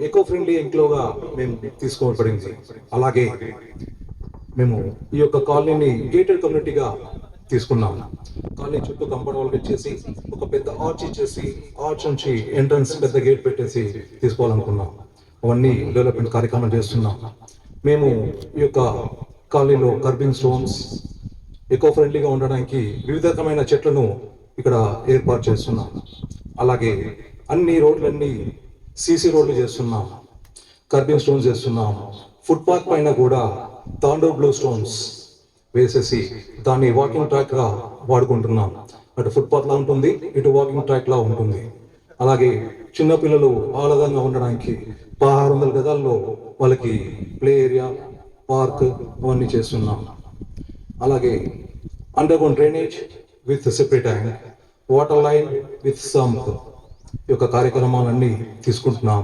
Eco friendly ఇంట్లోగా మేము తీసుకోబడింది. అలాగే మేము ఈ యొక్క కాలనీని గేటెడ్ కమ్యూనిటీగా తీసుకున్నాం. కాలనీ చుట్టూ కంపౌండ్ వాల్ ఇచ్చేసి ఒక పెద్ద ఆర్చ్ ఇచ్చేసి ఆర్చ్ నుంచి ఎంట్రన్స్ పెద్ద గేట్ పెట్టేసి తీసుకోవాలనుకున్నాం. అవన్నీ డెవలప్మెంట్ కార్యక్రమాలు చేస్తున్నాం. మేము ఈ యొక్క కాలనీలో కర్బింగ్ స్టోన్స్ ఎకో ఫ్రెండ్లీగా ఉండడానికి వివిధ రకమైన చెట్లను ఇక్కడ ఏర్పాటు చేస్తున్నాం. అలాగే అన్ని రోడ్లన్నీ సీసీ రోడ్లు చేస్తున్నాం, కర్బింగ్ స్టోన్స్ చేస్తున్నాం. ఫుట్పాత్ పైన కూడా తాండూర్ బ్లూ స్టోన్స్ వేసేసి దాన్ని వాకింగ్ ట్రాక్ గా వాడుకుంటున్నాం. అటు ఫుట్పాత్ లా ఉంటుంది, ఇటు వాకింగ్ ట్రాక్ లా ఉంటుంది. అలాగే చిన్నపిల్లలు ఆహ్లాదంగా ఉండడానికి 1600 గజాల్లో వాళ్ళకి ప్లే ఏరియా, పార్క్ అవన్నీ చేస్తున్నాం. అలాగే underground drainage with separate tank, water line with sump యొక్క కార్యక్రమాలన్నీ తీసుకుంటున్నాం.